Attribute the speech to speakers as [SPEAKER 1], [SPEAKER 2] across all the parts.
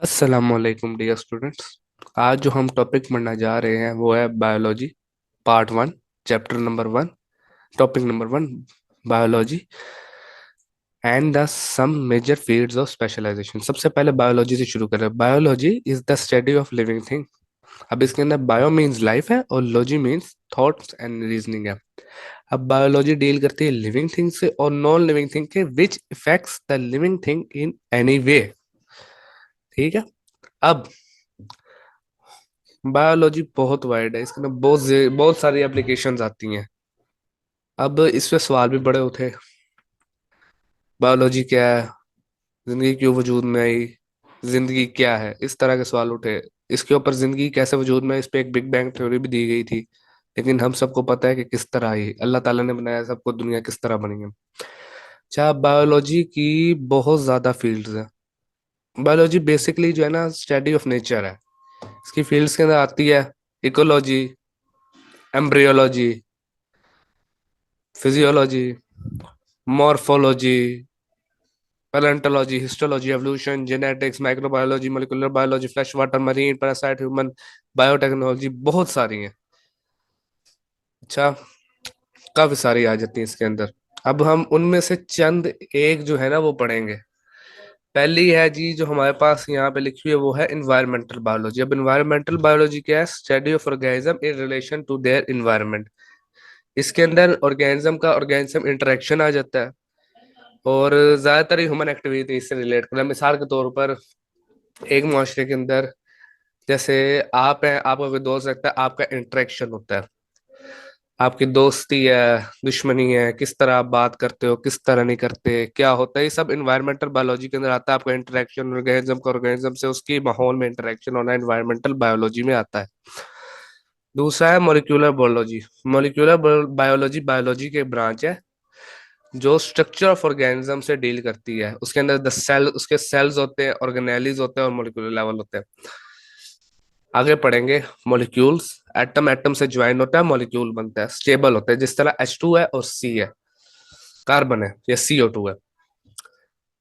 [SPEAKER 1] अस्सलामुअलैकुम dear students. आज जो हम टॉपिक पढ़ने जा रहे हैं वो है biology part one, chapter number one, topic number one, biology and the some major fields of specialisation. सबसे पहले बायोलॉजी से शुरू करें। Biology is the study of living thing. अब इसके अंदर बायो मीन्स लाइफ है और logy means thoughts and reasoning है। अब बायोलॉजी डील करती है लिविंग थिंग से और नॉन लिविंग थिंग के which affects the living thing in any way. ठीक है। अब बायोलॉजी बहुत वाइड है, इसके अंदर बहुत सारी एप्लीकेशंस आती हैं। अब इस पे सवाल भी बड़े उठे। बायोलॉजी क्या है, जिंदगी क्यों वजूद में आई, जिंदगी क्या है, इस तरह के सवाल उठे। इसके ऊपर जिंदगी कैसे वजूद में आई, इस पे एक बिग बैंग थ्योरी भी दी गई थी। लेकिन हम सबको पता है कि किस तरह आई, अल्लाह ताला ने बनाया सबको, दुनिया किस तरह बनी है। अच्छा, बायोलॉजी की बहुत ज्यादा फील्ड्स हैं। बायोलॉजी बेसिकली जो है ना स्टडी ऑफ नेचर है। इसकी फील्ड्स के अंदर आती है ecology, embryology, physiology, morphology, palaeontology, histology, evolution, genetics, microbiology, molecular biology, flash water, marine, parasite, human biotechnology, बहुत सारी हैं। अच्छा, काफी सारी आ जाती हैं इसके अंदर। अब हम उनमें से चंद एक जो है ना वो पढ़ेंगे। पहली है जी जो हमारे पास यहाँ पे लिखी हुई है वो है इन्वायरमेंटल बायोलॉजी। अब इन्वायरमेंटल बायोलॉजी क्या है? Study of organism in relation to their environment. इसके अंदर ऑर्गेनिज्म का ऑर्गेनिज्म इंटरेक्शन आ जाता है और ज्यादातर ह्यूमन एक्टिविटी से रिलेट करना। मिसाल के तौर पर एक मुआशरे के अंदर जैसे आप हैं, आपका कोई दोस्त रखता है, आपका इंटरेक्शन होता है, आपकी दोस्ती है, दुश्मनी है, किस तरह आप बात करते हो, किस तरह नहीं करते, क्या होता है, ये सब इन्वायरमेंटल बायोलॉजी के अंदर आता है। आपका इंटरेक्शन ऑर्गेनिज्म का ऑर्गेनिज्म से उसकी माहौल में इंटरेक्शन होना इन्वायरमेंटल बायोलॉजी में आता है। दूसरा है molecular biology. Molecular biology biology के ब्रांच है जो स्ट्रक्चर ऑफ ऑर्गेनिज्म से डील करती है। उसके अंदर द सेल, उसके सेल्स होते हैं, ऑर्गेनेलीज होते हैं और मॉलिक्यूलर लेवल होते हैं। आगे पढ़ेंगे मॉलिक्यूल्स। एटम एटम से ज्वाइन होता है, मॉलिक्यूल बनता है, स्टेबल होता है, जिस तरह H2 है और C है, कार्बन है या CO2 है,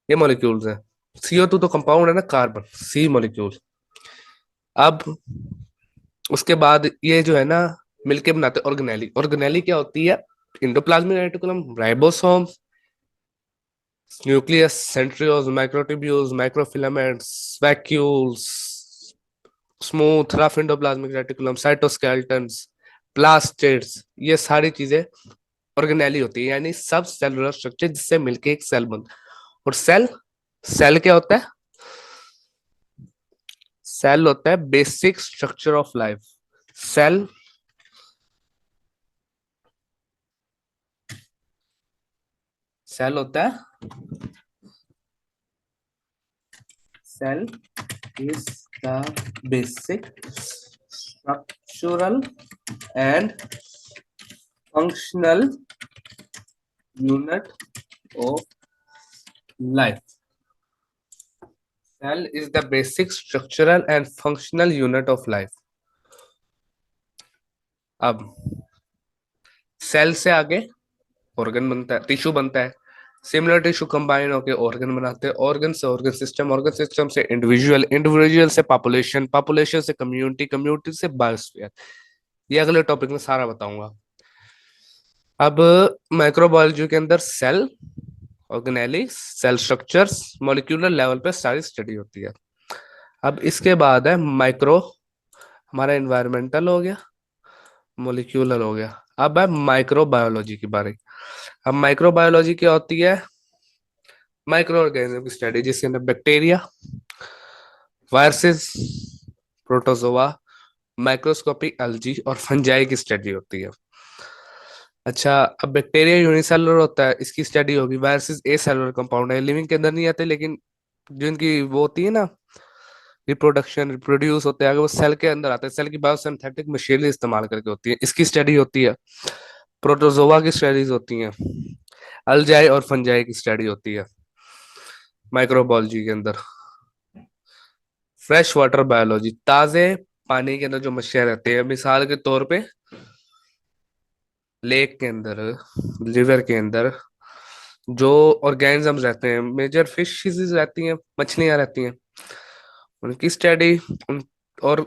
[SPEAKER 1] ये मॉलिक्यूल्स है। CO2 तो कंपाउंड है ना, कार्बन, C मॉलिक्यूल। अब उसके बाद ये जो है ना मिलके बनाते हैं ऑर्गेनेली। ऑर्गेनेली क्या होती है? Endoplasmic reticulum, ribosome, nucleus, centrioles, microtubules, microfilaments, vacuoles, smooth rough endoplasmic reticulum, cytoskeletons, plastids, ये सारी चीजें ऑर्गेनेली होती है, यानी सब सेलुलर स्ट्रक्चर जिससे मिलके एक सेल बनता है। और सेल, सेल क्या होता है? सेल होता है basic structure of life. Cell, cell होता है, cell is the basic structural and functional unit of life. Cell is the basic structural and functional unit of life. अब सेल से आगे ऑर्गन बनता है, टिश्यू बनता है। सिमिलर टिश्यू कंबाइन होकर ऑर्गन बनाते हैं, ऑर्गन से ऑर्गन सिस्टम, ऑर्गन सिस्टम से इंडिविजुअल, इंडिविजुअल से पॉपुलेशन, पॉपुलेशन से कम्युनिटी, कम्युनिटी से बायोस्फीयर। ये अगले टॉपिक में सारा बताऊंगा। अब माइक्रोबायोलॉजी के अंदर cell, organelle, cell structures, molecular level पे सारी स्टडी होती है। अब इसके बाद है माइक्रो, हमारा एनवायरमेंटल हो गया, मॉलिक्यूलर हो गया। अब है माइक्रोबायोलॉजी की बारी। अब माइक्रोबायोलॉजी क्या होती है? माइक्रो ऑर्गेनिज्म की स्टडी, जिसके अंदर bacteria, viruses, protozoa, microscopic algae और फंजाई की स्टडी होती है। अच्छा, अब बैक्टीरिया यूनिसेलुलर होता है, इसकी स्टडी होगी। वायरसेस ए सेलुलर कंपाउंड है, लिविंग के अंदर नहीं आते, लेकिन जो इनकी वो होती है ना, रिप्रोडक्शन, रिप्रोड्यूस होते हैं, अगर वो सेल के अंदर आते हैं, सेल की बायोसिंथेटिक मशीनरी इस्तेमाल करके होती है, इसकी स्टडी होती है। प्रोटोजोआ की स्टडीज होती हैं। अल्जाई और फंजाई की स्टडी होती है माइक्रोबायोलॉजी के अंदर। फ्रेश वाटर बायोलॉजी, ताजे पानी के अंदर जो मछलियां रहती हैं, मिसाल के तौर पे लेक के अंदर, रिवर के अंदर जो ऑर्गेनिजम्स रहते हैं, मेजर फिशेस रहती हैं, मछलियां रहती हैं, उनकी स्टडी उन और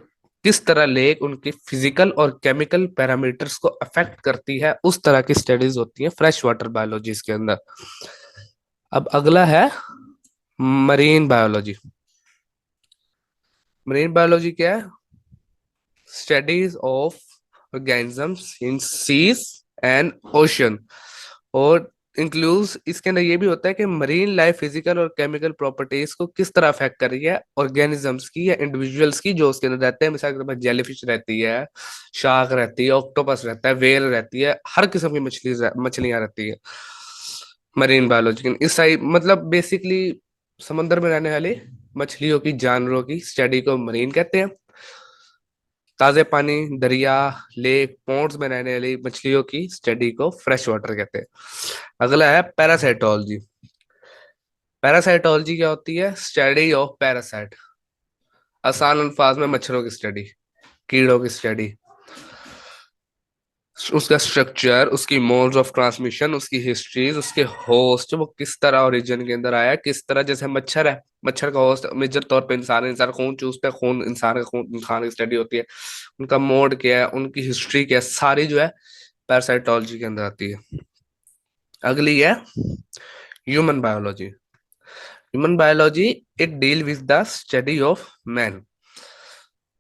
[SPEAKER 1] किस तरह लेक उनके फिजिकल और केमिकल पैरामीटर्स को अफेक्ट करती है, उस तरह की स्टडीज होती है फ्रेश वाटर बायोलॉजी के अंदर। अब अगला है मरीन बायोलॉजी। मरीन बायोलॉजी क्या है? Studies of organisms in seas and ocean, और इंक्लूड्स इसके अंदर ये भी होता है कि मरीन लाइफ फिजिकल और केमिकल प्रॉपर्टीज को किस तरह अफेक्ट कर रही है ऑर्गेनिजम्स की या इंडिविजुअल्स की जो उसके अंदर रहते हैं। मिसाल के तौर पर जेलीफिश रहती है, शार्क रहती है, ऑक्टोपस रहता है, व्हेल रहती है, हर किस्म की मछलियां रहती है मरीन बायोलॉजी। इस साइड मतलब बेसिकली समंदर में रहने वाली मछलियों की, जानवरों की स्टडी को मरीन कहते हैं। ताजे पानी, दरिया, लेक, पोन्ड्स में रहने वाली मछलियों की स्टडी को फ्रेश वाटर कहते हैं। अगला है पैरासाइटोलॉजी। पैरासाइटोलॉजी क्या होती है? स्टडी ऑफ पैरासाइट, आसान अल्फाज में मच्छरों की स्टडी, कीड़ों की स्टडी, उसका स्ट्रक्चर, उसकी मोड्स ऑफ ट्रांसमिशन, उसकी हिस्ट्रीज, उसके होस्ट, वो किस तरह ओरिजिन के अंदर आया, किस तरह, जैसे मच्छर है, मच्छर का होस्ट मेजर तौर पे इंसान है, इंसान खून चूसता है, खून इंसान का, खून इंसान की स्टडी होती है, उनका मोड क्या है, उनकी हिस्ट्री क्या है, सारी जो है पैरासाइटोलॉजी के अंदर आती है। अगली है human biology. Human biology it deal with the study of man,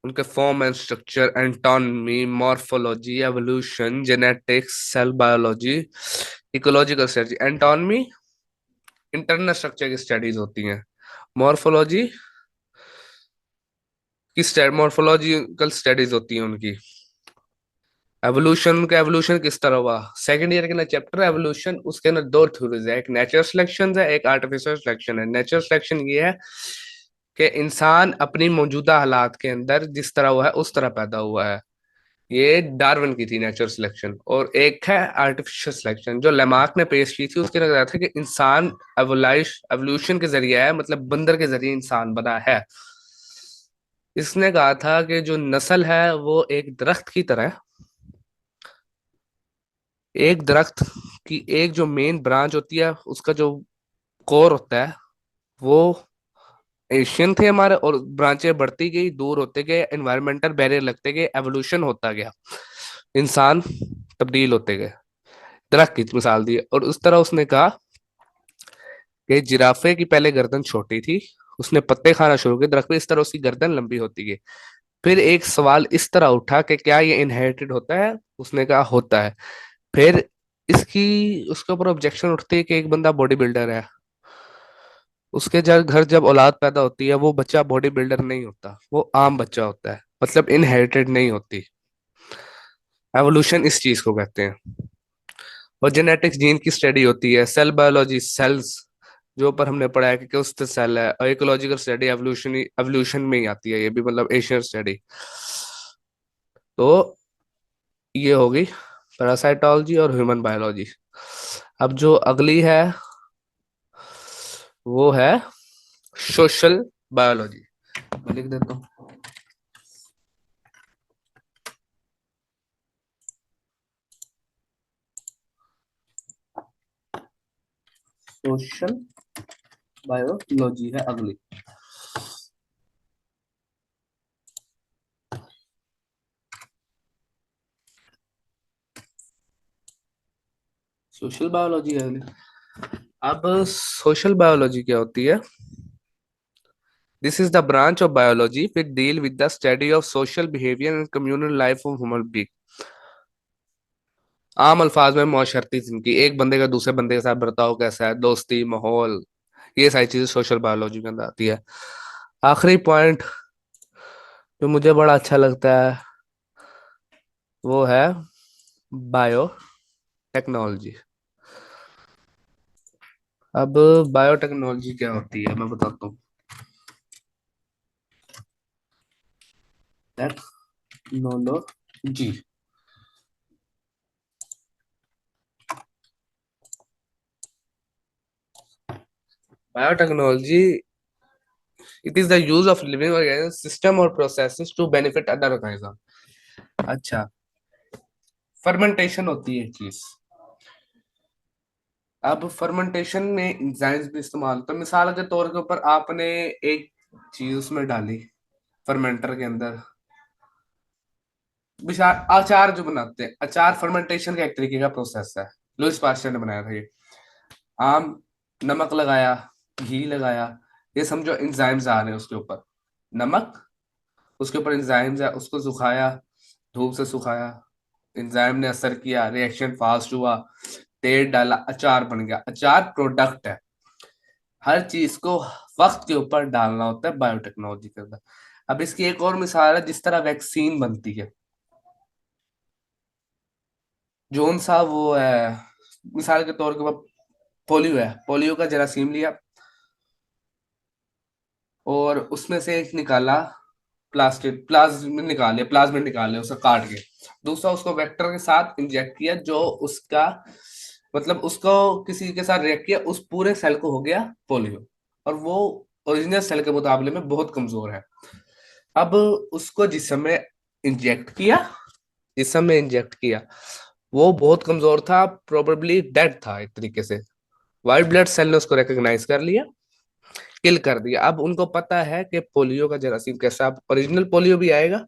[SPEAKER 1] उनके form and structure, anatomy, morphology, evolution, genetics, cell biology, ecological study. Anatomy internal structure की स्टडीज होती हैं। मॉर्फोलॉजी की मॉर्फोलॉजिकल स्टडीज होती हैं उनकी। एवोल्यूशन का, एवोल्यूशन किस तरह हुआ, सेकंड ईयर के अंदर चैप्टर है एवोल्यूशन, उसके अंदर दो थ्योरीज है, एक नेचुरल सिलेक्शन है, एक आर्टिफिशियल सिलेक्शन है। नेचुरल सिलेक्शन ये है कि इंसान अपनी मौजूदा हालात के अंदर जिस तरह हुआ है उस तरह पैदा हुआ है, ये डार्विन की थी नेचुरल सिलेक्शन। और एक है आर्टिफिशियल सिलेक्शन जो लेमार्क ने पेश की थी, उसके अंदर था कि इंसान एवोल्यूशन के जरिए है, मतलब बंदर के जरिए इंसान बना है। इसने कहा था कि जो नस्ल है वो एक दरख्त की तरह है। एक दरख्त की एक जो मेन ब्रांच होती है, उसका जो कोर होता है वो एशियन थे हमारे, और ब्रांचें बढ़ती गई, दूर होते गए, एनवायरमेंटल बैरियर लगते गए, एवोल्यूशन होता गया, इंसान तब्दील होते गए। दरख्त की मिसाल दी, और उस तरह उसने कहा कि जिराफे की पहले गर्दन छोटी थी, उसने पत्ते खाना शुरू किए दरख्त पे, इस तरह उसकी गर्दन लंबी होती गई। फिर एक सवाल इस तरह उठा कि क्या ये इनहेरिटेड होता है? उसने कहा होता है। फिर इसकी उसके ऊपर ऑब्जेक्शन उठती है कि एक बंदा बॉडी बिल्डर है, उसके जब औलाद पैदा होती है वो बच्चा बॉडी बिल्डर नहीं होता, वो आम बच्चा होता है, मतलब इनहेरिटेड नहीं होती। एवोल्यूशन इस चीज को कहते हैं। और जेनेटिक्स जीन की स्टडी होती है। सेल बायोलॉजी सेल्स जो ऊपर हमने पढ़ा है कि किस तरह सेल है। और इकोलॉजिकल स्टडी एवोल्यूशन एवोल्यूशन में ही आती है, ये भी मतलब एशियन स्टडी। तो ये होगी पैरासाइटोलॉजी और ह्यूमन बायोलॉजी। अब जो अगली है वो है सोशल बायोलॉजी। मैं लिख देता हूँ सोशल बायोलॉजी है अगली। सोशल बायोलॉजी है अगली। अब सोशल बायोलॉजी क्या होती है? This is the branch of biology which deal with the study of social behaviour and communal life of human being. आम अल्फाज में माशरती जिंदगी, एक बंदे का दूसरे बंदे के साथ बर्ताव कैसा है, दोस्ती, माहौल, ये सारी चीजें सोशल बायोलॉजी के अंदर आती है। आखिरी पॉइंट जो मुझे बड़ा अच्छा लगता है वो है बायो टेक्नोलॉजी। अब बायोटेक्नोलॉजी क्या होती है मैं बताता हूँ। Technology, biotechnology it is the use of living organism system और processes to benefit other organism. अच्छा, फर्मेंटेशन होती है एक चीज। अब फर्मेंटेशन में एंजाइम्स भी इस्तेमाल होता है। मिसाल के तौर के ऊपर आपने एक चीज उसमें डाली फर्मेंटर के अंदर। विशाल अचार जो बनाते हैं, अचार फर्मेंटेशन का एक तरीके का प्रोसेस है। लुईस पास्चर ने बनाया था ये। आम, नमक लगाया, घी लगाया, ये समझो इंजाइम्स आ रहे हैं उसके ऊपर। नमक, उसके ऊपर इंजाइम्स है, उसको सुखाया, धूप से सुखाया, इंजाइम ने असर किया, रिएक्शन फास्ट हुआ, तेल डाला, अचार बन गया। अचार प्रोडक्ट है। हर चीज को वक्त के ऊपर डालना होता है बायोटेक्नोलॉजी के अंदर। अब इसकी एक और मिसाल है, जिस तरह वैक्सीन बनती है। जोन सा वो है, मिसाल के तौर पर पोलियो है, पोलियो का जरासीम लिया और उसमें से एक निकाला, प्लाज्मिड निकाले उसका काट के। दूसरा उसको वेक्टर के साथ इंजेक्ट किया, जो उसका मतलब उसको किसी के साथ रिएक्ट किया, उस पूरे सेल को हो गया पोलियो। और वो ओरिजिनल सेल के मुकाबले में बहुत कमजोर है। अब उसको जिस समय इंजेक्ट किया, वो बहुत कमजोर था, प्रोबेबली डेड था एक तरीके से। व्हाइट ब्लड सेल ने उसको रिकॉग्नाइज कर लिया, किल कर दिया। अब उनको पता है कि पोलियो का जरासीम कैसा, अब ओरिजिनल पोलियो भी आएगा,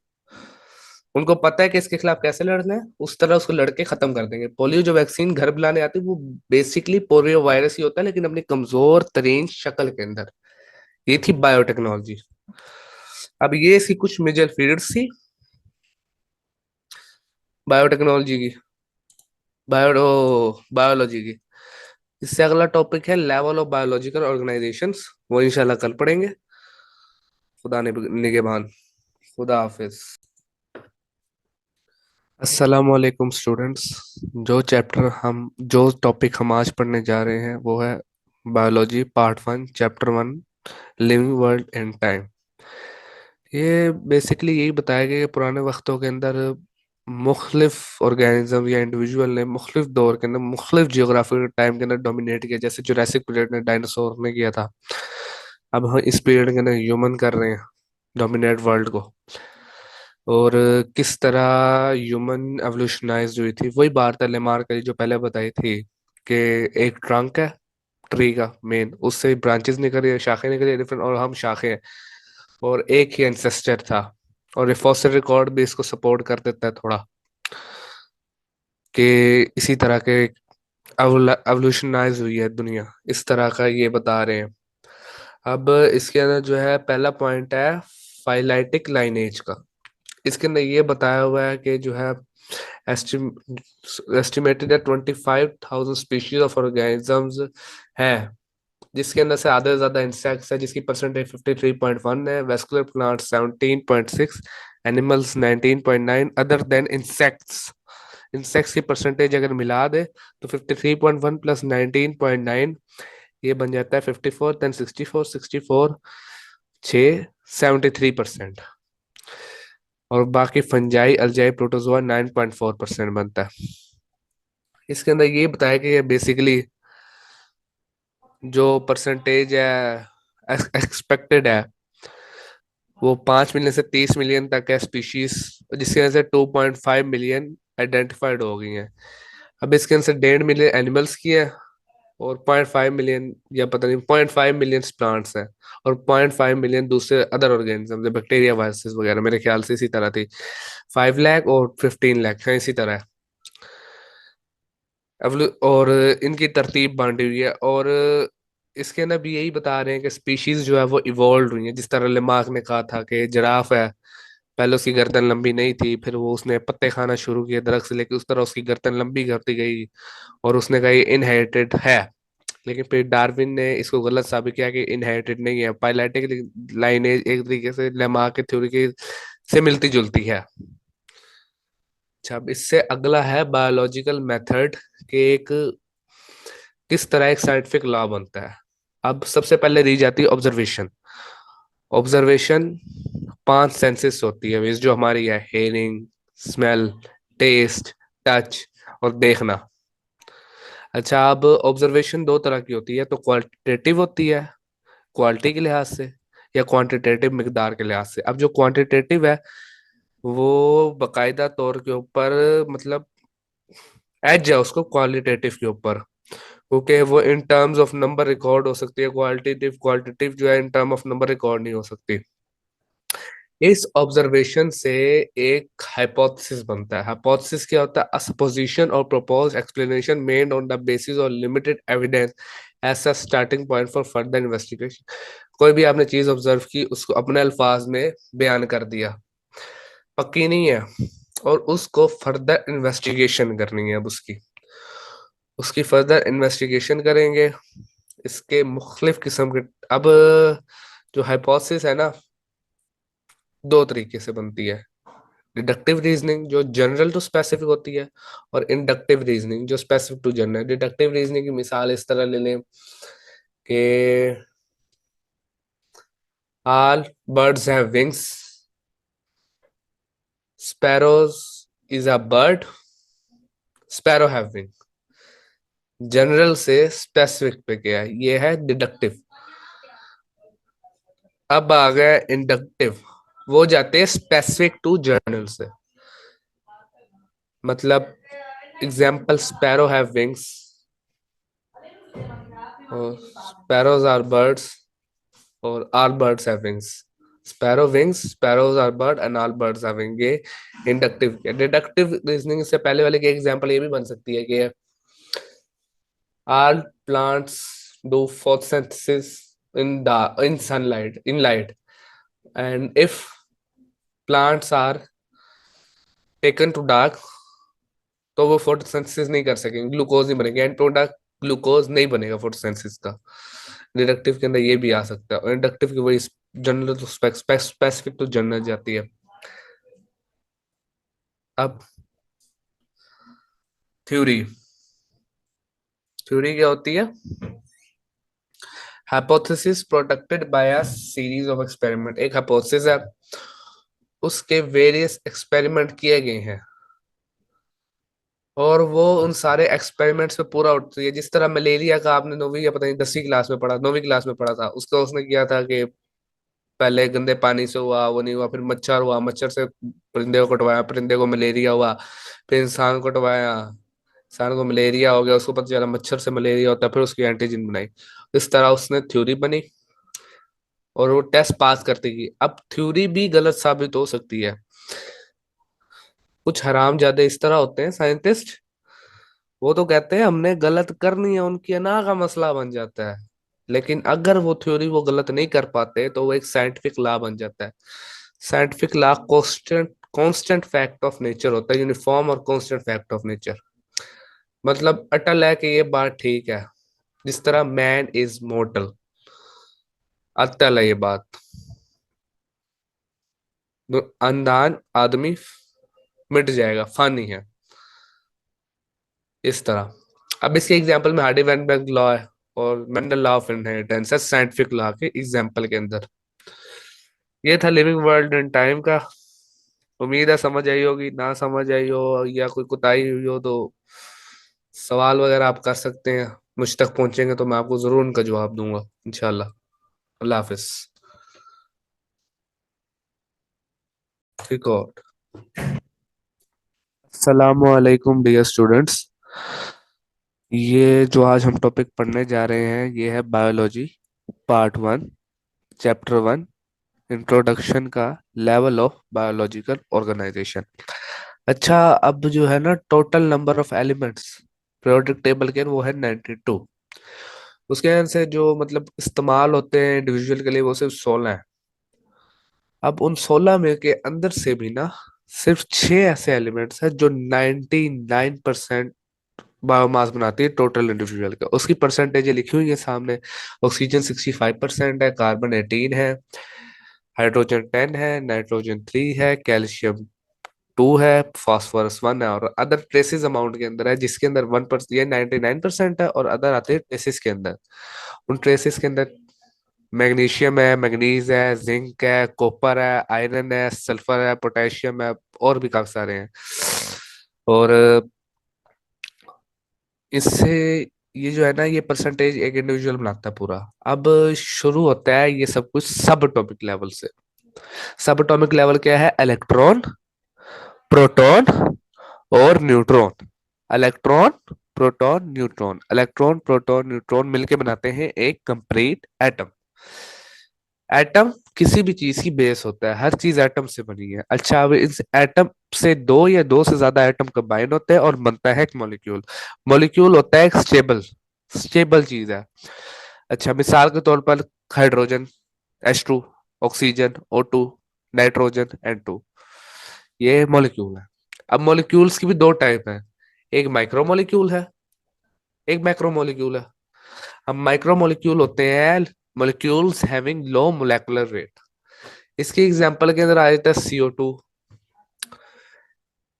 [SPEAKER 1] उनको पता है कि इसके खिलाफ कैसे लड़ना है, उस तरह उसको लड़के खत्म कर देंगे। पोलियो जो वैक्सीन घर बनाने आती है, वो बेसिकली पोलियो वायरस ही होता है, लेकिन अपनी कमजोर तरीन शक्ल के अंदर। ये थी बायोटेक्नोलॉजी। अब ये इसकी कुछ मेजर फील्ड्स थी बायोटेक्नोलॉजी की, बायोलॉजी की। इससे अगला टॉपिक है लेवल ऑफ बायोलॉजिकल ऑर्गेनाइजेशंस, वो इंशाल्लाह कल पढ़ेंगे। खुदा निगहबान। खुदा हाफिज। अस्सलाम वालेकुम स्टूडेंट्स। जो टॉपिक हम आज पढ़ने जा रहे हैं वो है biology part 1 chapter 1, living world and time. ये बेसिकली यही बताया गया कि पुराने वक्तों के अंदर मुख्तलिफ ऑर्गेनिज्म या इंडिविजुअल ने मुख्तलिफ दौर के अंदर मुख्तलिफ जियोग्राफिकल टाइम के अंदर डोमिनेट किया। जैसे जुरासिक पीरियड में डायनासोर ने किया था, अब हम इस पीरियड के अंदर ह्यूमन कर रहे हैं डोमिनेट वर्ल्ड को। और किस तरह ह्यूमन एवोल्यूशनाइज हुई थी, वही बात है लेमार्क की जो पहले बताई थी कि एक ट्रंक है ट्री का मेन, उससे ब्रांचेस निकल रही है, शाखें निकल रही है डिफरेंट, और हम शाखें हैं, और एक ही एंसेस्टर था। और ये फॉसिल रिकॉर्ड भी इसको सपोर्ट कर देता है थोड़ा, कि इसी तरह के एवोल्यूशनाइज हुई है दुनिया, इस तरह का ये बता रहे हैं। अब इसके अंदर जो है पहला पॉइंट है फाइलाइटिक लाइनेज का। इसके अंदर ये बताया हुआ है कि जो है एस्टिमेटेड है 25,000 स्पीशीज ऑफ ऑर्गेनिजम्स है, जिसके अंदर से आधे से ज्यादा इंसेक्ट्स है, जिसकी परसेंटेज 53.1 है, vascular plant 17.6, animals 19.9, other than insects. Insects की परसेंटेज अगर मिला दे तो 53.1 प्लस 19.9, ये बन जाता है 54, देन 64, 64, 6, 73%। और बाकी फंजाई अल्जाई प्रोटोजोआ 9.4% बनता है। इसके अंदर ये बताया कि ये बेसिकली जो परसेंटेज है एक्सपेक्टेड है, वो 5 मिलियन से 30 मिलियन तक है स्पीशीज, जिसके अंदर से 2.5 मिलियन आइडेंटिफाइड हो गई हैं। अब इसके अंदर से 1.5 मिलियन एनिमल्स की है, और 0.5 मिलियन या पता नहीं 0.5 मिलियन प्लांट्स हैं, और 0.5 मिलियन दूसरे अदर ऑर्गेनिज्म, बैक्टीरिया वायरसेस वगैरह, मेरे ख्याल से इसी तरह थी। 5 लाख और 15 लाख है, इसी तरह है। और इनकी तरतीब बांटी हुई है। और इसके अंदर भी यही बता रहे हैं कि स्पीशीज जो है वो इवॉल्व हुई है, जिस तरह लेमार्क ने कहा था कि जिराफ है, पहले उसकी गर्दन लंबी नहीं थी, फिर वो उसने पत्ते खाना शुरू किए दरख्त से, लेकिन उस तरह उसकी गर्दन लंबी करती गई, और उसने कहा ये इनहेरिटेड है। लेकिन फिर डार्विन ने इसको गलत साबित किया कि इनहेरिटेड नहीं है। पाइलेटिक लाइनेज एक तरीके से लेमार्क की थ्योरी की से मिलती जुलती है। अच्छा, अब इससे अगला है बायोलॉजिकल मेथड के एक किस तरह एक साइंटिफिक लॉ बनता है। अब सबसे पहले दी जाती है ऑब्जर्वेशन। ऑब्जर्वेशन 5 सेंसेस होती है जो हमारी है, हेयरिंग, स्मेल, टेस्ट, टच और देखना। अच्छा, अब ऑब्जर्वेशन दो तरह की होती है, तो क्वालिटेटिव होती है क्वालिटी के लिहाज से, या क्वांटिटेटिव मिकदार के लिहाज से। अब जो क्वांटिटेटिव है वो बकायदा तौर के ऊपर मतलब एज है उसको क्वालिटेटिव के ऊपर, ओके, वो in terms of number record हो सकती है, क्वालिटेटिव क्वालिटेटिव जो है in term of number record नहीं हो सकती। इस ऑब्जर्वेशन से एक हाइपोथेसिस बनता है। हाइपोथेसिस क्या होता है? अ सपोजिशन और proposed explanation made on the basis of limited evidence as a starting point for further investigation. कोई भी आपने चीज ऑब्जर्व की, उसको अपने अल्फाज में बयान कर दिया, पक्की नहीं है, और उसको फर्दर इन्वेस्टिगेशन करनी है। अब उसकी उसकी फर्दर इन्वेस्टिगेशन करेंगे। इसके मुख्तलिफ किस्म के, अब जो हाइपोथेसिस है ना, दो तरीके से बनती है। डिडक्टिव रीजनिंग जो जनरल टू स्पेसिफिक होती है, और इंडक्टिव रीजनिंग जो specific to general. Deductive reasoning की मिसाल इस तरह ले लें कि all birds have wings, sparrows is a bird, sparrow have wing. General से स्पेसिफिक पे गया, ये है डिडक्टिव। अब आ गया इंडक्टिव, वो जाते हैं स्पेसिफिक टू जनरल से। मतलब एग्जाम्पल, स्पैरो हैव विंग्स, और स्पैरोज आर बर्ड्स, और all birds have wings. Sparrow wings, sparrows are bird and all birds have wing. ये इंडक्टिव। डिडक्टिव रीजनिंग से पहले वाले की एग्जांपल ये भी बन सकती है कि all plants do photosynthesis in sunlight, in light, and if plants are taken to dark तो वो फोटोसिंथेसिस नहीं कर सकेंगे, ग्लूकोज नहीं बनेगा, एंड प्रोडक्ट ग्लूकोज नहीं बनेगा फोटोसिंथेसिस का। डिडक्टिव के अंदर ये भी आ सकता है, और इंडक्टिव की वही general to specific to general जाती है। अब थ्योरी, थ्योरी क्या होती है? Hypothesis protected by a series of experiment. एक हाइपोथेसिस है, उसके वेरियस एक्सपेरिमेंट किए गए हैं, और वो उन सारे एक्सपेरिमेंट्स पे पूरा उठती है। जिस तरह मलेरिया का आपने नौवीं या पता नहीं 10वीं क्लास में पढ़ा, 9वीं क्लास में पढ़ा था, उसका उसने किया था कि पहले गंदे पानी से हुआ, वो नहीं हुआ, फिर मच्छर हुआ, मच्छर से परिंदे को कटवाया, परिंदे को मलेरिया हुआ, फिर इंसान को कटवाया, इंसान को मलेरिया हो गया, उसको पता चला मच्छर से मलेरिया होता है, फिर उसकी एंटीजन बनाई। इस तरह उसने थ्योरी बनी, और वो टेस्ट पास करती गई। अब थ्योरी भी गलत साबित हो सकती है। कुछ हरामजादे इस तरह होते हैं साइंटिस्ट, वो तो कहते हैं हमने गलत करनी है, उनकी अना का मसला बन जाता है। लेकिन अगर वो थ्योरी वो गलत नहीं कर पाते तो वो एक साइंटिफिक लॉ बन जाता है। Scientific law constant constant fact of nature होता है, यूनिफॉर्म और कांस्टेंट फैक्ट ऑफ नेचर। मतलब अटल है कि ये बात ठीक है। जिस तरह मैन इज मोर्टल, अटल है ये बात। अनदान आदमी मिट जाएगा, फानी है, इस तरह। अब इसके एग्जांपल में हार्डी वेनबर्ग लॉ है, और मेंडल लॉ ऑफ इनहेरिटेंस है, साइंटिफिक लॉ के एग्जांपल के अंदर। ये था लिविंग वर्ल्ड इन टाइम का। उम्मीद है समझ आई होगी। ना समझ आई हो या कोई कुताही हुई हो तो सवाल वगैरह आप कर सकते हैं, मुझ तक पहुंचेंगे तो मैं आपको जरूर उनका जवाब दूंगा इंशाल्लाह। अल्लाह हाफिज। रिकॉर्ड। अस्सलामुअलैकुम डियर स्टूडेंट्स। ये जो आज हम टॉपिक पढ़ने जा रहे हैं ये है बायोलॉजी, पार्ट 1, चैप्टर 1, इंट्रोडक्शन का लेवल ऑफ बायोलॉजिकल ऑर्गेनाइजेशन। अच्छा, अब जो है ना total number of elements periodic table के, वो है 92। उसके अंदर से जो मतलब इस्तेमाल होते हैं इंडिविजुअल के लिए वो सिर्फ 16 है। अब उन 16 में के अंदर से भी ना सिर्फ 6 ऐसे एलिमेंट्स हैं जो 99% बायोमास बनाती है टोटल इंडिविजुअल का। उसकी परसेंटेज लिखी हुई है सामने। ऑक्सीजन 65% है, कार्बन 18 है, हाइड्रोजन 10 है, नाइट्रोजन 3 है, कैल्शियम 2 है, फास्फोरस 1 है, और अदर ट्रेसेस अमाउंट के अंदर है, जिसके अंदर 1%, ये 99% है, और अदर आते हैं ट्रेसेस के अंदर। उन ट्रेसेस के अंदर मैग्नीशियम है, मैग्नीज है, जिंक है, कॉपर है, आयरन है, सल्फर है, पोटेशियम है, और भी काफी सारे हैं। और इससे ये जो है ना ये परसेंटेज एक इंडिविजुअल बनाता है पूरा। अब शुरू होता है ये सब कुछ सब एटॉमिक लेवल से। सब एटॉमिक लेवल क्या है? इलेक्ट्रॉन, प्रोटॉन और neutron. Electron, proton neutron, electron proton neutron मिलके बनाते हैं एक कंप्लीट एटम। एटम किसी भी चीज की बेस होता है, हर चीज एटम से बनी है। अच्छा, अब इस एटम से दो या दो से ज्यादा एटम कंबाइन होते हैं और बनता है एक मॉलिक्यूल। मॉलिक्यूल होता है एक स्टेबल स्टेबल चीज है। अच्छा, मिसाल के तौर पर hydrogen H2, oxygen O2, nitrogen N2, ये मॉलिक्यूल है। अब मॉलिक्यूल्स की भी दो टाइप है, एक माइक्रो मॉलिक्यूल है, एक मैक्रो मॉलिक्यूल है। अब माइक्रो मॉलिक्यूल होते हैं molecules having low molecular weight. इसके एग्जांपल के अंदर आ जाता है CO2,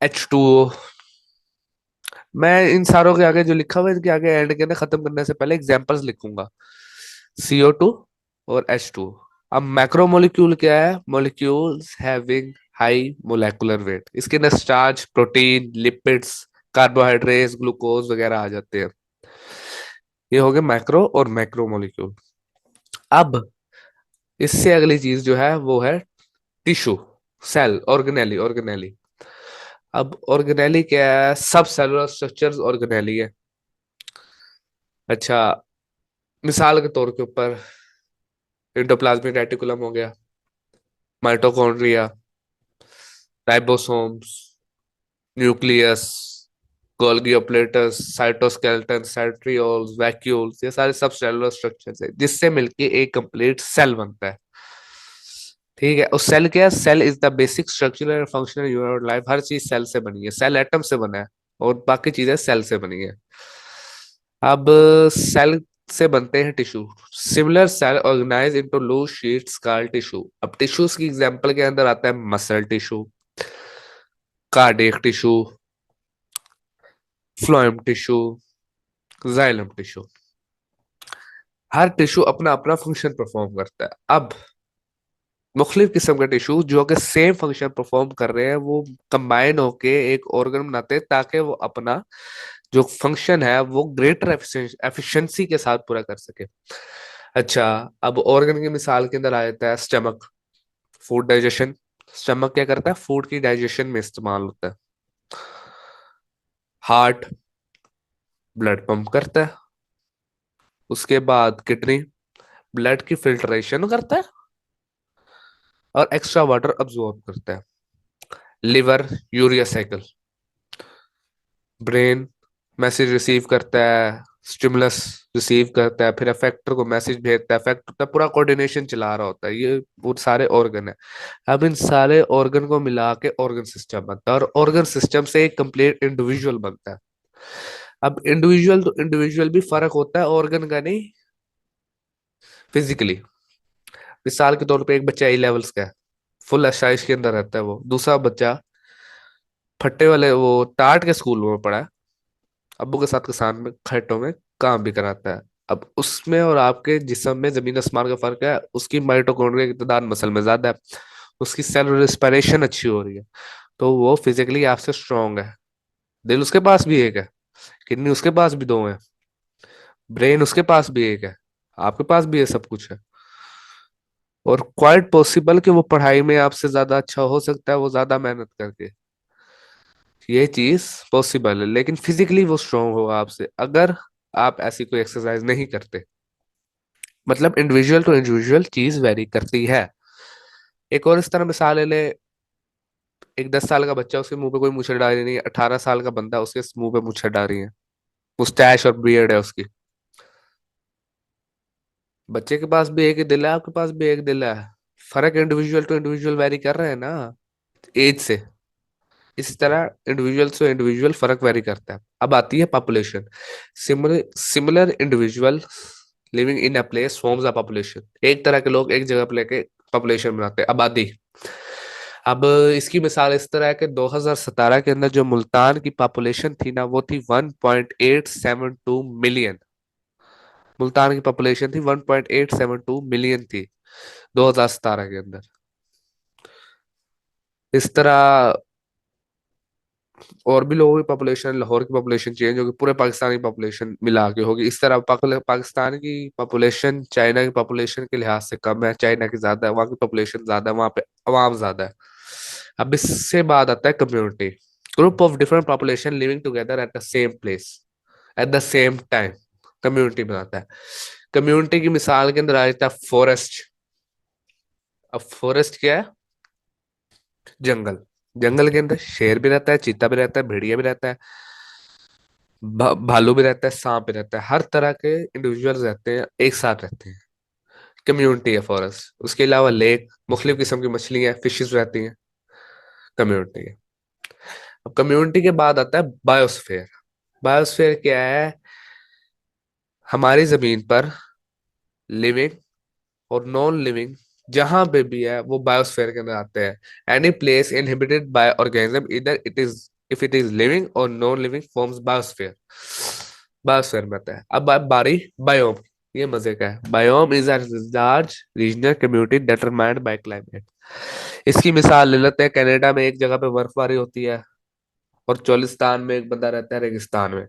[SPEAKER 1] H2O। मैं इन सारों के आगे जो लिखा हुआ है इनके आगे एंड के अंदर खत्म करने से पहले एग्जांपल्स लिखूंगा, CO2 और H2। अब मैक्रोमोलिक्यूल क्या है? Molecules having high molecular weight. इसके अंदर starch, protein, lipids, carbohydrates, glucose वगैरह आ जाते हैं। ये हो गए मैक्रो और मैक्रो मॉलिक्यूल। अब इससे अगली चीज जो है वो है टिश्यू, सेल, ऑर्गेनेली। ऑर्गेनेली, अब ऑर्गेनेली क्या है? सब सेलुलर स्ट्रक्चर्स ऑर्गेनेली है। अच्छा, मिसाल के तौर के ऊपर एंडोप्लाज्मिक रेटिकुलम हो गया, mitochondria, ribosomes, nucleus, Golgi apparatus, cytoskeleton, centrioles, vacuoles, ये सारे सब सेलुलर स्ट्रक्चर्स है जिससे मिलके एक कंप्लीट सेल बनता है। ठीक है, और सेल क्या है? Cell is the basic structural and functional unit of life. हर चीज सेल से बनी है, सेल एटम से बना है और बाकी चीजें सेल से बनी है। अब सेल से बनते हैं tissue. Similar cell organise into loose sheets called tissue. अब टिश्यूज की एग्जांपल के अंदर आता है muscle tissue, cardiac tissue, phloem tissue, xylem tissue. हर टिश्यू अपना अपना फंक्शन परफॉर्म करता है। अब मुख्तलिफ किस्म के टिश्यू जो कि सेम फंक्शन परफॉर्म कर रहे हैं वो कंबाइन होके एक ऑर्गन बनाते हैं ताकि वो अपना जो फंक्शन है वो ग्रेटर एफिशिएंसी के साथ पूरा कर सके। अच्छा, अब ऑर्गन की मिसाल के अंदर आ जाता है स्टमक, फूड डाइजेशन। स्टमक क्या करता है? फूड की डाइजेशन में इस्तेमाल होता है। हार्ट, ब्लड पंप करता है। उसके बाद किडनी, ब्लड की फिल्ट्रेशन करता है और एक्स्ट्रा वाटर अब्सॉर्ब करता है। Liver, urea cycle. Brain, message receive करता है, स्टिमुलस रिसीव करता है, फिर अफेक्टर को मैसेज भेजता है, अफेक्टर का पूरा कोऑर्डिनेशन चला रहा होता है। ये वो सारे ऑर्गन है। अब इन सारे ऑर्गन को मिला के ऑर्गन सिस्टम बनता है और ऑर्गन सिस्टम से एक कंप्लीट इंडिविजुअल बनता है। अब इंडिविजुअल तो इंडिविजुअल भी फर्क होता है, ऑर्गन का नहीं, फिजिकली। मिसाल के तौर पे एक बच्चा A लेवल्स का है, फुल आशाइश के अंदर रहता है वो। दूसरा बच्चा फट्टे वाले वो टाट के स्कूल में पढ़ा है, अब्बू के साथ किसान में खेतों में काम भी कराता है। अब उसमें और आपके जिस्म में जमीन आसमान का फर्क है। उसकी माइटोकॉन्ड्रिया की तादाद मसल में ज्यादा है, उसकी सेल रेस्पिरेशन अच्छी हो रही है, तो वो फिजिकली आपसे स्ट्रांग है। दिल उसके पास भी एक है, किडनी उसके पास भी दो है, ब्रेन उसके पास भी एक है, आपके पास भी ये सब कुछ है। और क्वाइट पॉसिबल कि वो पढ़ाई में आपसे ज्यादा अच्छा हो सकता है, वो ज्यादा मेहनत करके। ये चीज पॉसिबल है, लेकिन फिजिकली वो स्ट्रांग होगा आपसे अगर आप ऐसी कोई एक्सरसाइज नहीं करते। मतलब इंडिविजुअल टू इंडिविजुअल चीज वेरी करती है। एक और इस तरह मिसाल ले ले, एक 10 साल का बच्चा, उसके मुंह पे कोई मूछें डाली नहीं है। 18 साल का बंदा, उसके मुंह पे मूछें डाल रही है, मुस्टैच और बियर्ड है उसकी। बच्चे के पास भी एक ही दिल है, आपके पास भी एक दिल है। फर्क इंडिविजुअल टू इंडिविजुअल वेरी कर रहे हैं ना, एज से। इसी तरह इंडिविजुअल से इंडिविजुअल फर्क वेरी करता है। अब आती है population. Similar similar individual living in a place forms a population. एक तरह के लोग एक जगह पे लेके पॉपुलेशन बनाते हैं, आबादी। अब इसकी मिसाल इस तरह है कि 2017 के अंदर जो मुल्तान की पॉपुलेशन थी ना, वो थी 1.872 मिलियन। मुल्तान की पॉपुलेशन थी 1.872 मिलियन थी 2017 के अंदर। इस तरह और भी लोगों की पॉपुलेशन, लाहौर की पॉपुलेशन चेंज होगी, पूरे पाकिस्तान की पॉपुलेशन मिला के होगी। इस तरह पाकिस्तान की पॉपुलेशन चाइना की पॉपुलेशन के लिहाज से कम है, चाइना की ज्यादा है, वहाँ की पॉपुलेशन ज्यादा है, वहाँ पे अवाम ज्यादा है। अब इससे बाद आता है community, group of different population living together at the same place at the same time community बनाता है। कम्युनिटी की मिसाल के अंदर आ जाता है फॉरेस्ट। अब फॉरेस्ट क्या है? जंगल। जंगल के अंदर शेर भी रहता है, चीता भी रहता है, भेड़िया भी रहता है, भालू भी रहता है, सांप भी रहता है, हर तरह के इंडिविजुअल्स रहते हैं, एक साथ रहते हैं। कम्युनिटी है फॉरेस्ट। उसके अलावा लेक, मुख्तलिफ किस्म की मछलियां, फिशेस रहती हैं। कम्युनिटी है। अब कम्युनिटी के बाद आता है बायोस्फेयर। बायोस्फेयर क्या है? हमारी जमीन पर लिविंग और नॉन लिविंग जहां पे भी है वो बायोस्फेयर के अंदर आते हैं। Any place inhibited by organism इधर it is, if it is living और non living forms biosphere. Biosphere में आता है। अब बारी बायोम। ये मजे का है। Biome is a large regional community determined by climate. इसकी मिसाल ले लेते हैं, कनाडा में एक जगह पे बर्फबारी होती है और चोलिस्तान में एक बंदा रहता है रेगिस्तान में।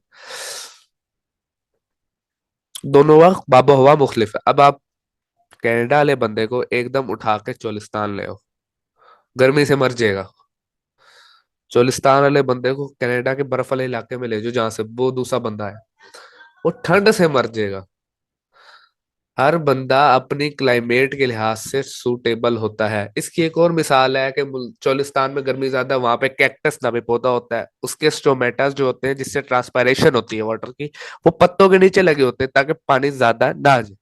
[SPEAKER 1] दोनों वक्त आबो हवा मुख्तलिफ है। अब आप कनाडा वाले बंदे को एकदम उठा के चोलिस्तान ले आओ, गर्मी से मर जाएगा। चोलिस्तान वाले बंदे को कनाडा के बर्फ वाले इलाके में ले जाओ जहां से वो दूसरा बंदा है, वो ठंड से मर जाएगा। हर बंदा अपनी क्लाइमेट के लिहाज से सूटेबल होता है। इसकी एक और मिसाल है कि चोलिस्तान में गर्मी ज्यादा है, वहां पे कैक्टस नामी पौधा होता है, उसके स्टोमेटास जो होते हैं जिससे ट्रांसपायरेशन होती है वाटर की, वो पत्तों के नीचे लगे होते हैं ताकि पानी ज्यादा ना आ जाए।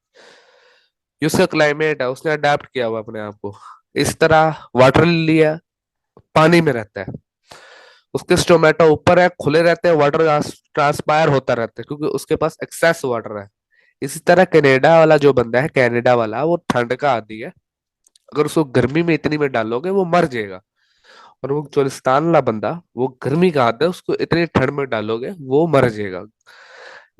[SPEAKER 1] ये उसका क्लाइमेट है, उसने अडेप्ट किया हुआ अपने आप को। इस तरह वाटर लिया पानी में रहता है, उसके स्टोमेटो ऊपर है, खुले रहते हैं, वाटर ट्रांसपायर होता रहता है क्योंकि उसके पास एक्सेस वाटर है। इसी तरह कनाडा वाला जो बंदा है, कनाडा वाला, वो ठंड का आदी है। अगर उसको गर्मी में इतनी में डालोगे वो मर जाएगा। और वो चोलिस्तान वाला बंदा, वो गर्मी का आदा है, उसको इतनी ठंड में डालोगे वो मर जाएगा।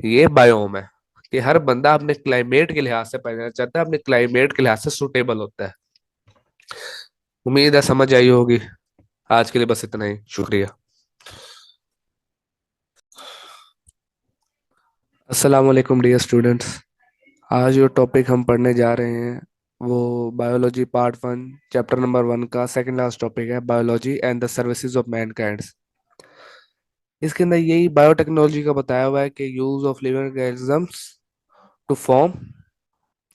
[SPEAKER 1] ये बायोम है कि हर बंदा अपने क्लाइमेट के लिहाज से पहनना चाहता है, अपने क्लाइमेट के लिहाज से सुटेबल होता है। उम्मीद है समझ आई होगी। आज के लिए बस इतना ही, शुक्रिया। अस्सलाम वालेकुम डियर स्टूडेंट्स। आज जो टॉपिक हम पढ़ने जा रहे हैं वो बायोलॉजी पार्ट 1 चैप्टर नंबर 1 का सेकंड लास्ट टॉपिक है, biology and the services of mankind. इसके अंदर यही बायोटेक्नोलॉजी का बताया हुआ है कि use of living organisms to form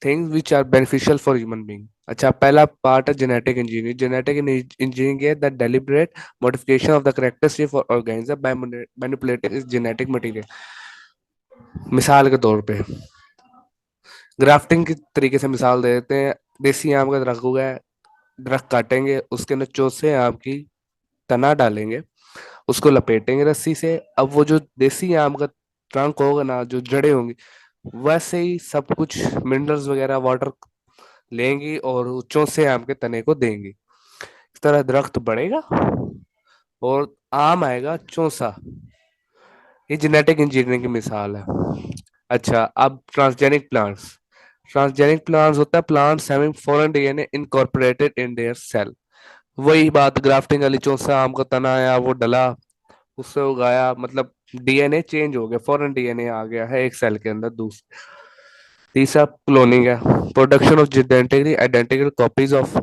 [SPEAKER 1] things which are beneficial for human being. अच्छा, पहला पार्ट है जेनेटिक इंजीनियरिंग। जेनेटिक इंजीनियरिंग है the deliberate modification of the characteristic of organism by manipulating इस जेनेटिक मटेरियल। मिसाल के तौर पे ग्राफ्टिंग की तरीके से मिसाल दे देते हैं। देसी आम का दरख्त उगा है, दरख्त काटेंगे, उसके अंदर चौसे आम की तना डालेंगे, उसको लपेटेंगे रस्सी से। अब वो जो देसी आम का ट्रंक होगा ना, जो जड़ें होंगी, वैसे ही सब कुछ मिनरल्स वगैरह वाटर लेंगी और वो चौसे आम के तने को देंगी। इस तरह दरख्त बढ़ेगा और आम आएगा चौसा। ये जेनेटिक इंजीनियरिंग की मिसाल है। अच्छा, अब ट्रांसजेनिक प्लांट्स। ट्रांसजेनिक प्लांट्स होता है plants having foreign DNA incorporated in their cell. वही बात, ग्राफ्टिंग वाली, चौसा आम का तना आया, वो डला, उससे उगाया, मतलब डीएनए चेंज हो गया, फॉरेन डीएनए आ गया है एक सेल के अंदर। दूसरा, तीसरा क्लोनिंग है, production of genetically identical copies of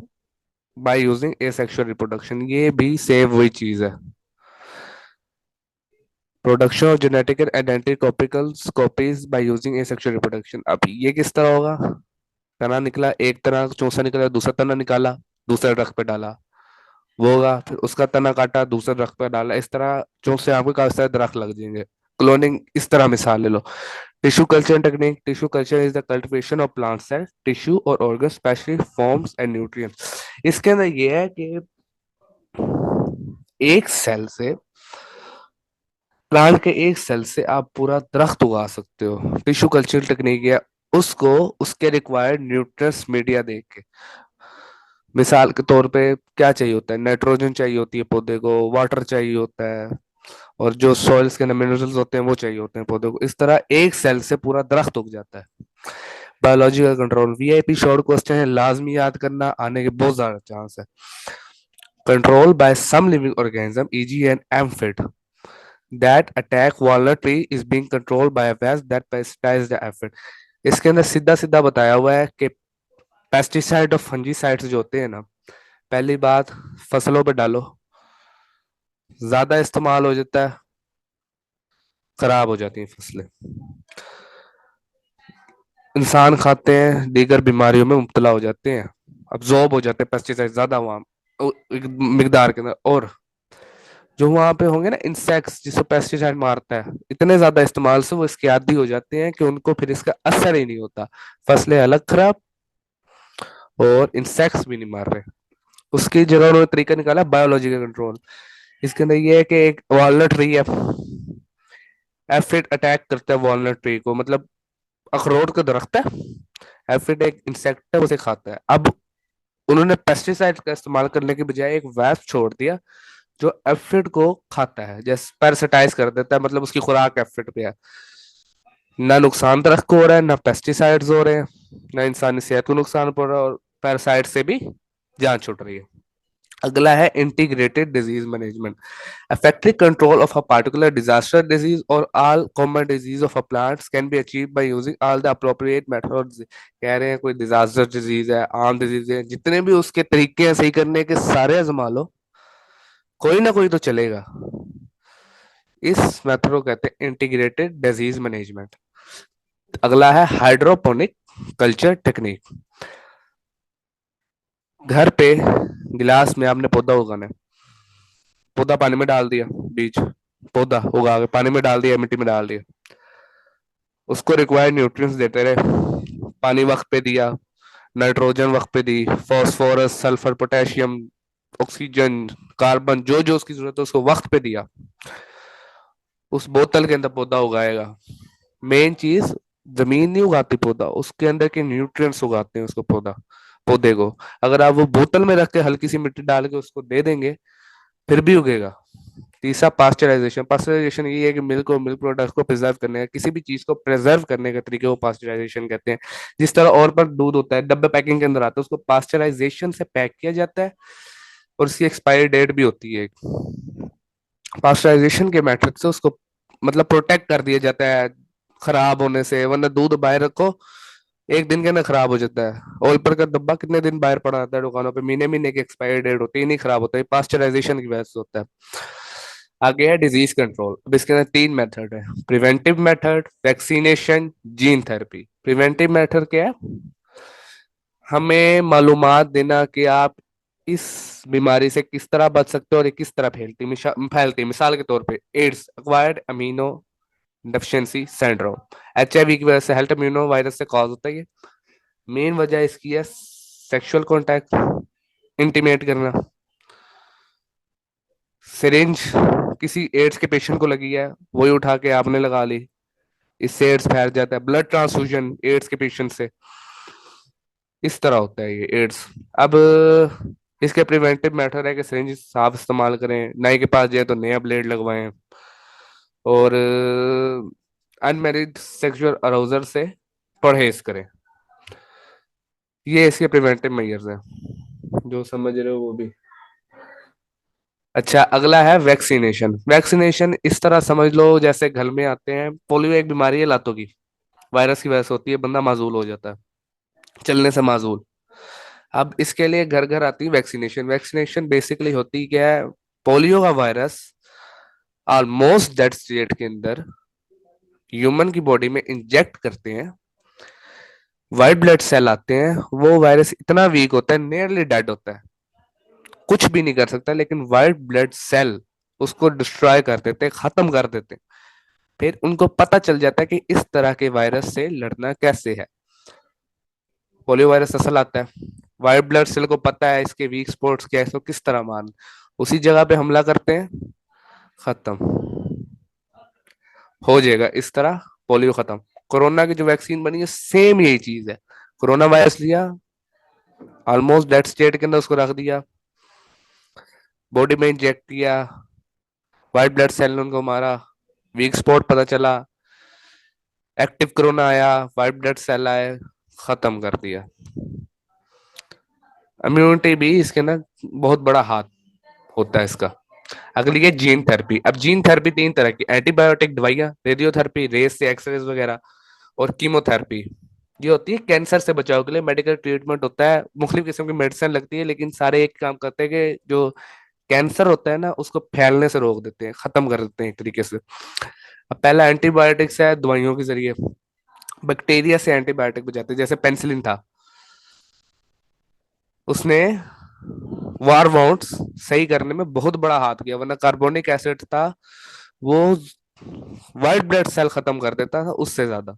[SPEAKER 1] by using asexual reproduction. ये भी सेम वही चीज है, प्रोडक्शन ऑफ जेनेटिक आइडेंटिकल कॉपिकल copies by using asexual reproduction. अब ये किस तरह होगा? तना निकला, एक तना चौसा निकला, दूसरा तना निकाला, दूसरे रख पे डाला, वो होगा। फिर उसका तना काटा, दूसरे दरख्त पर डाला। इस तरह चौक से आपको काफी सारे दरख्त लग जाएंगे। क्लोनिंग इस तरह मिसाल ले लो। Tissue culture technique. Tissue culture is the cultivation of plant cell tissue और organ specially forms and nutrients. इसके अंदर ये है कि एक सेल से, प्लांट के एक सेल से आप पूरा दरख्त उगा सकते हो। टिश्यू कल्चर टेक्निक है उसको उसके रिक्वायर्ड न्यूट्रिएंट्स मीडिया देख के। मिसाल के तौर पे क्या चाहिए होता है? नाइट्रोजन चाहिए होती है पौधे को, वाटर चाहिए होता है, और जो सॉइल्स के अंदर मिनरल्स होते हैं वो चाहिए होते हैं पौधे को। इस तरह एक सेल से पूरा दरख्त उग जाता है। Biological control, VIP short question है, लाजमी याद करना, आने के बहुत ज्यादा चांस है। Control by some living organism eg an aphid that attack walnut tree is being controlled by a pest that parasitize the aphid। इसके अंदर सीधा सीधा बताया हुआ है कि पेस्टिसाइड और फंजीसाइड्स जो होते हैं ना, पहली बात, फसलों पे डालो, ज्यादा इस्तेमाल हो जाता है, खराब हो जाती हैं फसलें। इंसान खाते हैं, दीगर बीमारियों में मुब्तला हो जाते हैं, अब्जॉर्ब हो जाते हैं पेस्टिसाइड ज्यादा वहां एक मिकदार के अंदर। और जो वहां पे होंगे ना इंसेक्ट्स जिसको पेस्टिसाइड मारता है, इतने ज्यादा इस्तेमाल से वो इसके आदी हो जाते हैं कि उनको फिर इसका असर ही नहीं होता। फसलें अलग खराब, और इंसेक्ट्स भी नहीं मार रहे। उसकी जगह उन्होंने तरीका निकाला बायोलॉजी का कंट्रोल। इसके अंदर ये है कि एक वॉलनट ट्री है, एफिड अटैक करता है वॉलनट ट्री को, मतलब अखरोट का दरख्त है, एफिड एक इंसेक्ट है, उसे खाता है। अब उन्होंने पेस्टिसाइड का इस्तेमाल करने की बजाय एक वैस्प छोड़ दिया जो एफिड को खाता है, जैसे पैरासिटाइज कर देता है, मतलब उसकी खुराक एफिड पे है। ना नुकसान दरख्त को हो रहा है, ना पेस्टिसाइड्स हो रहे हैं, ना इंसानी सेहत को नुकसान पड़ रहा है, और पैरासाइट से भी जान छूट रही है। अगला है integrated disease management, effective control of a particular disaster disease or all common disease of a plants can be achieved by using all the appropriate methods। कह रहे हैं कोई डिजास्टर डिजीज है, आम डिजीज है, जितने भी उसके तरीके हैं सही करने के सारे आजमा लो, कोई ना कोई तो चलेगा। इस मेथड को कहते हैं इंटीग्रेटेड डिजीज मैनेजमेंट। अगला है हाइड्रोपोनिक कल्चर टेक्निक। घर पे गिलास में आपने पौधा उगाना है, पौधा पानी में डाल दिया, बीज पौधा उगा के पानी में डाल दिया, मिट्टी में डाल दिया, उसको रिक्वायर्ड न्यूट्रिएंट्स देते रहे, पानी वक्त पे दिया, नाइट्रोजन वक्त पे दी, phosphorus sulphur potassium oxygen carbon जो जो उसकी जरूरत है उसको वक्त पे दिया, उस बोतल के अंदर पौधा उगाएगा। मेन चीज, जमीन नहीं उगाती पौधा, उसके अंदर के न्यूट्रिएंट्स उगाते हैं उसको पौधा, पौधे को। अगर आप वो बोतल में रख के हल्की सी मिट्टी डाल के उसको दे देंगे, फिर भी उगेगा। तीसरा पास्चराइजेशन। पास्चराइजेशन ये है कि मिल्क और मिल्क प्रोडक्ट्स को प्रिजर्व करने का, किसी भी चीज को प्रिजर्व करने का तरीके को पास्चराइजेशन कहते हैं। जिस तरह और पर दूध होता है डब्बे पैकिंग के अंदर आता है, उसको पास्चराइजेशन से पैक किया जाता है, और उसकी एक्सपायरी डेट भी होती है। पास्चराइजेशन के मेथड से उसको मतलब प्रोटेक्ट कर दिया जाता है खराब होने से, वरना दूध बाहर रखो एक दिन के अंदर खराब हो जाता है। ऑयल पर का डब्बा कितने दिन बाहर पड़ा रहता है दुकानों पे, महीने महीने की एक्सपायरी डेट होती है, नहीं खराब होता है, पास्चराइजेशन की वजह से होता है। आगे है डिजीज कंट्रोल। अब इसके अंदर तीन मेथड है, preventive method, vaccination, gene therapy. Preventive method क्या है? हमें मालूमात देना कि आप इस बीमारी से किस तरह बच सकते हो और ये किस तरह फैलती है। मिसाल के तौर पे AIDS, acquired amino deficiency syndrome, HIV की वजह से, हेल्थ इम्यूनो वायरस से कॉज होता है ये। मेन वजह इसकी है सेक्सुअल कांटेक्ट, इंटीमेट करना। सिरिंज किसी एड्स के पेशेंट को लगी है, वही उठा के आपने लगा ली, इससे एड्स फैल जाता है। ब्लड ट्रांसफ्यूजन एड्स के पेशेंट से, इस तरह होता है ये एड्स। अब इसके प्रिवेंटिव मेथड है कि सिरिंज साफ इस्तेमाल करें, नाई के पास जाए तो नया ब्लेड लगवाएं, और अनमेरिड सेक्सुअल अराउजल से परहेज करें। ये इसके प्रिवेंटिव मेजर्स हैं, जो समझ रहे हो वो भी। अच्छा, अगला है वैक्सीनेशन। वैक्सीनेशन इस तरह समझ लो जैसे घर में आते हैं, पोलियो एक बीमारी है लातों की, वायरस की वजह से होती है, बंदा माजूल हो जाता है, चलने से माजूल। अब इसके लिए घर घर आती है वैक्सीनेशन। वैक्सीनेशन बेसिकली होती क्या है? पोलियो का वायरस ऑलमोस्ट डेड स्टेट के अंदर ह्यूमन की बॉडी में इंजेक्ट करते हैं, व्हाइट ब्लड सेल आते हैं, वो वायरस इतना वीक होता है, नियरली डेड होता है, कुछ भी नहीं कर सकता, लेकिन व्हाइट ब्लड सेल उसको डिस्ट्रॉय कर देते हैं, खत्म कर देते हैं। फिर उनको पता चल जाता है कि इस तरह के वायरस से लड़ना कैसे है। पोलियो वायरस असल आता है, व्हाइट ब्लड सेल को पता है इसके वीक स्पॉट्स क्या है, इसको किस तरह मारना, उसी जगह पे हमला करते हैं, खत्म हो जाएगा इस तरह पोलियो खत्म। कोरोना की जो वैक्सीन बनी है सेम यही चीज है, कोरोना वायरस लिया, ऑलमोस्ट डेड स्टेट के अंदर उसको रख दिया, बॉडी में इंजेक्ट किया, व्हाइट ब्लड सेल ने उनको मारा, वीक स्पॉट पता चला, एक्टिव कोरोना आया, व्हाइट ब्लड सेल आए, खत्म कर दिया। इम्यूनिटी भी इसके ना बहुत बड़ा हाथ होता है इसका। अगली है जीन थेरेपी। अब जीन थेरेपी तीन तरह की, एंटीबायोटिक दवाइयाँ, रेडियोथेरेपी रेस से एक्सरेज वगैरह, और कीमोथेरेपी। ये होती है कैंसर से बचाव के लिए मेडिकल ट्रीटमेंट होता है, मुख्तलिफ किस्म की मेडिसिन लगती है, लेकिन सारे एक काम करते हैं कि जो कैंसर होता है ना, उसको फैलने से रोक देते हैं, खत्म कर देते हैं एक तरीके से। अब पहला एंटीबायोटिक्स है दवाइयों के जरिए, बैक्टीरिया से एंटीबायोटिक बचाते हैं, जैसे पेनिसिलिन था, उसने वार वाउंड्स सही करने में बहुत बड़ा हाथ किया, वरना कार्बोनिक एसिड था, वो व्हाइट ब्लड सेल खत्म कर देता था उससे ज्यादा।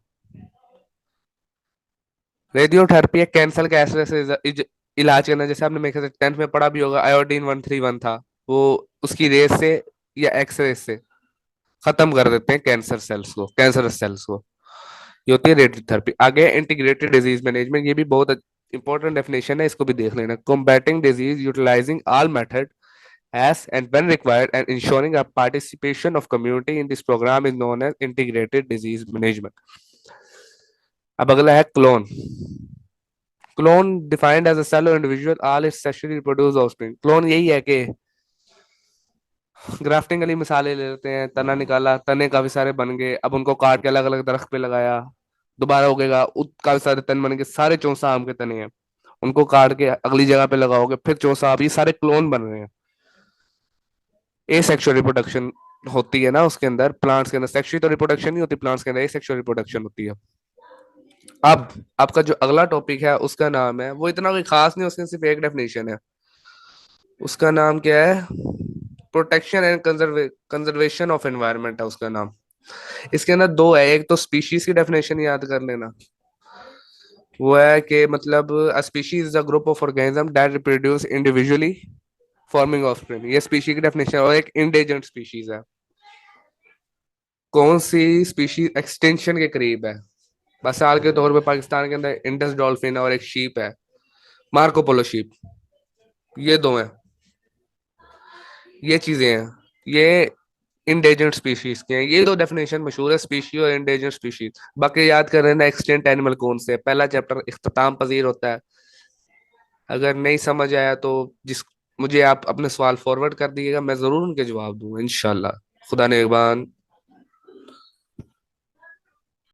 [SPEAKER 1] रेडियोथेरेपी है कैंसर के ऐसे ऐसे इलाज करना, जैसे आपने मेरे ख्याल से 10th में पढ़ा भी होगा, आयोडीन 131 था, वो उसकी रेस से या एक्सरे से खत्म कर देते हैं कैंसर सेल्स को, कैंसर सेल्स को। ये होती है रेडियोथेरेपी। आगे इंटीग्रेटेड डिजीज मैनेजमेंट, ये भी बहुत इंपॉर्टेंट डेफिनेशन है, इसको भी देख लेना। Combating disease utilising all method as and when required and ensuring a participation of community in this program is known as integrated disease management. अब अगला है clone. Clone defined as a cell और individual all its sexually reproduce offspring. Clone यही है कि grafting वाली मिसालें ले लेते हैं, तना निकाला, तने काफी सारे बन गए, अब उनको काट के अलग अलग दरख्त पे लगाया, दोबारा उगेगा, काफी सारे तन बन गए, सारे चौसा आम के तने हैं, उनको काट के अगली जगह पे लगाओगे, फिर चौसा आम, ये सारे क्लोन बन रहे हैं। ए सेक्सुअल रिप्रोडक्शन होती है ना उसके अंदर, प्लांट्स के अंदर सेक्सुअल तो रिप्रोडक्शन नहीं होती, प्लांट्स के अंदर ए सेक्सुअल रिप्रोडक्शन होती है। अब आपका जो अगला टॉपिक है उसका नाम है, वो इतना कोई खास नहीं, उसकी सिर्फ एक डेफिनेशन है, उसका नाम क्या है, protection and conservation of environment है उसका नाम। इसके अंदर दो है, एक तो स्पीशीज की डेफिनेशन याद कर लेना, वो है कि मतलब a species is a group of organism that reproduce individually forming offspring, ये स्पीशीज की डेफिनेशन। और एक इंडेंजर्ड स्पीशीज है, कौन सी स्पीशीज एक्सटेंशन के करीब है। मिसाल के तौर पे पाकिस्तान के अंदर इंडस डॉल्फिन है और एक शीप है, मार्कोपोलो शीप, ये दो हैं, ये चीजें हैं, ये इंडेंजर्ड स्पीशीज के हैं। ये दो डेफिनेशन मशहूर है, स्पीशी और इंडेंजर्ड स्पीशीज। बाकी याद कर रहे हैं एक्सटेंट एनिमल कौन से, पहला चैप्टर इख्तिताम पजीर होता है। अगर नहीं समझ आया तो जिस मुझे आप अपने सवाल फॉरवर्ड कर दिएगा, मैं जरूर उनके जवाब दूंगा इंशाल्लाह। खुदा नेगबान।